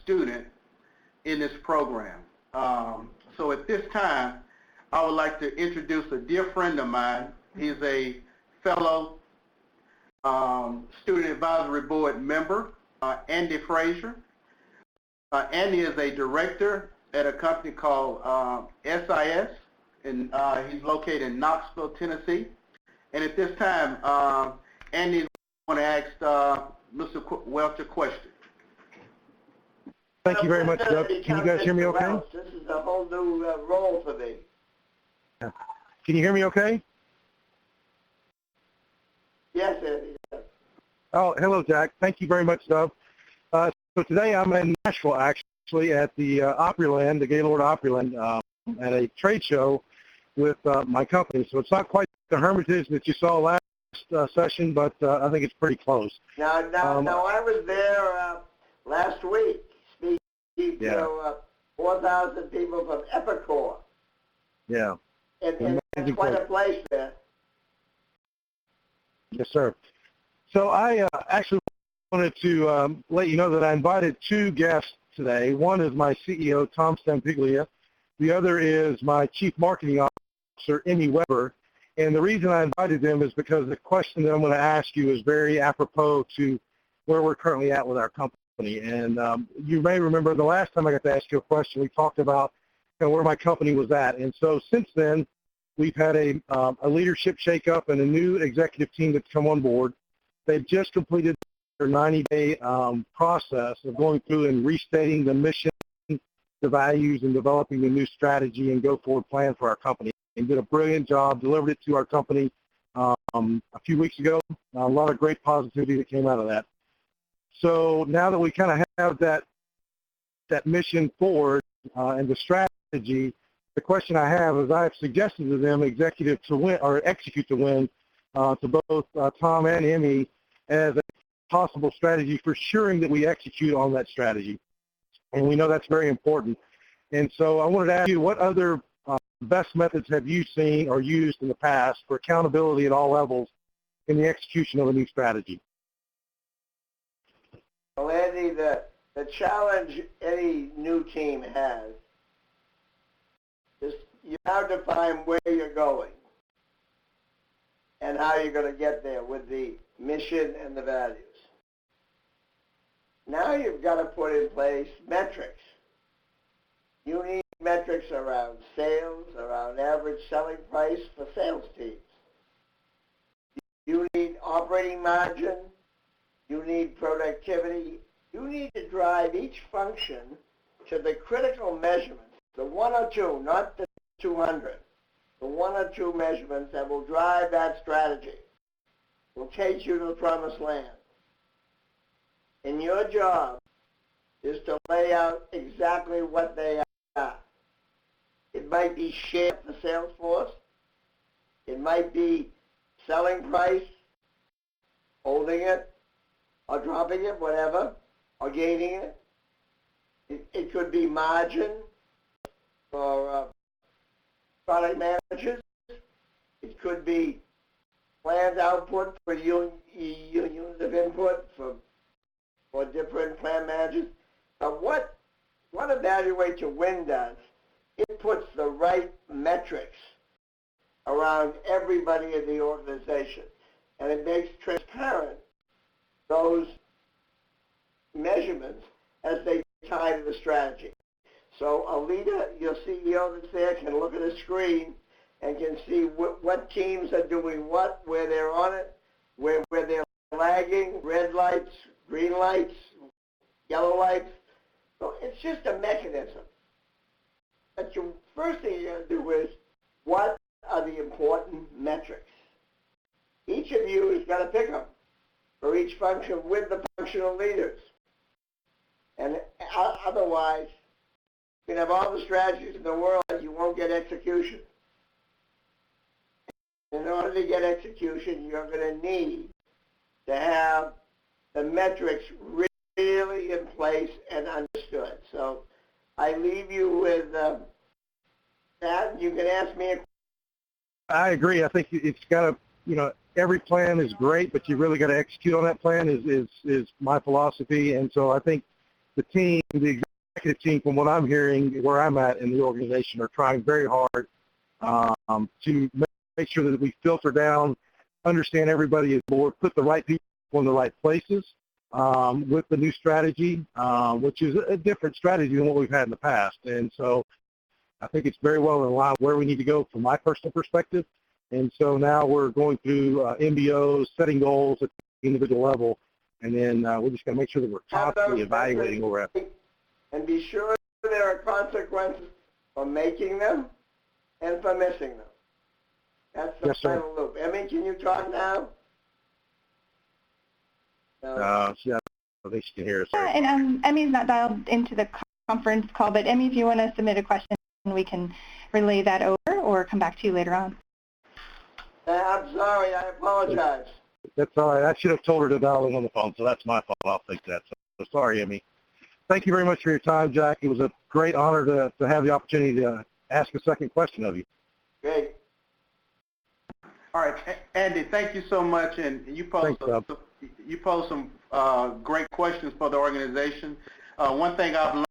student in this program. So at this time, I would like to introduce a dear friend of mine. He's a fellow Student Advisory Board member, Andy Fraser. Andy is a director at a company called SIS, and he's located in Knoxville, Tennessee. And at this time, Andy, I want to ask Mr. Welch a question. Thank you very much, Doug. Can you guys hear me okay? This is a whole new role for me. Can you hear me okay? Yes, Andy. Yes. Oh, hello, Jack. Thank you very much, Doug. So today I'm in Nashville, actually, at the Opryland, the Gaylord Opryland, at a trade show with my company. So it's not quite the Hermitage that you saw last session, but I think it's pretty close. Now, I was there last week speaking to 4,000 people from Epicor. Yeah. And it's quite a place there. Yes, sir. So I actually wanted to let you know that I invited two guests today. One is my CEO, Tom Stampiglia. The other is my Chief Marketing Officer, Emmy Weber. And the reason I invited them is because the question that I'm going to ask you is very apropos to where we're currently at with our company. And you may remember the last time I got to ask you a question, we talked about where my company was at. And so since then, we've had a leadership shakeup and a new executive team that's come on board. They've just completed their 90-day process of going through and restating the mission, the values, and developing the new strategy and go-forward plan for our company. And did a brilliant job, delivered it to our company a few weeks ago. A lot of great positivity that came out of that. So now that we kind of have that mission forward and the strategy, the question I have is I have suggested to them execute to win to both Tom and Emmy as a possible strategy for ensuring that we execute on that strategy. And we know that's very important. And so I wanted to ask you, what other best methods have you seen or used in the past for accountability at all levels in the execution of a new strategy? Well, Andy, the challenge any new team has is you have to define where you're going and how you're going to get there with the mission and the values. Now you've got to put in place metrics. You need metrics around sales, around average selling price for sales teams. You need operating margin. You need productivity. You need to drive each function to the critical measurements, the one or two, not the 200, the one or two measurements that will drive that strategy, will take you to the promised land. And your job is to lay out exactly what they are. It might be share the sales force. It might be selling price, holding it, or dropping it, whatever, or gaining it. It could be margin for product managers. It could be planned output for units of input for different plan managers. But what Evaluate to Win does, it puts the right metrics around everybody in the organization, and it makes transparent those measurements as they tie to the strategy. So a leader, your CEO that's there, can look at a screen and can see what teams are doing what, where they're on it, where they're lagging, red lights, green lights, yellow lights. So it's just a mechanism. But the first thing you're going to do is, what are the important metrics? Each of you has got to pick them for each function with the functional leaders. And otherwise, you can have all the strategies in the world, you won't get execution. In order to get execution, you're going to need to have the metrics really in place and understood. So I leave you with that. You can ask me a question. I agree. I think it's got to, every plan is great, but you really got to execute on that plan is my philosophy. And so I think the team, the executive team, from what I'm hearing, where I'm at in the organization, are trying very hard to make sure that we filter down, understand everybody is board, put the right people in the right places with the new strategy, which is a different strategy than what we've had in the past. And so I think it's very well in line with where we need to go from my personal perspective. And so now we're going through MBOs, setting goals at the individual level, and then we're just going to make sure that we're constantly evaluating where we're at. And be sure there are consequences for making them and for missing them. That's the final loop. Emmy, can you talk now? No. Yeah, I think she can hear us. Yeah, and Emmy's not dialed into the conference call, but Emmy, if you want to submit a question, we can relay that over or come back to you later on. I'm sorry, I apologize. That's all right. I should have told her to dial in on the phone, so that's my fault. I'll take that. So sorry, Emmy. Thank you very much for your time, Jack. It was a great honor to have the opportunity to ask a second question of you. Great. All right, Andy, thank you so much, and you posed some great questions for the organization. One thing I've learned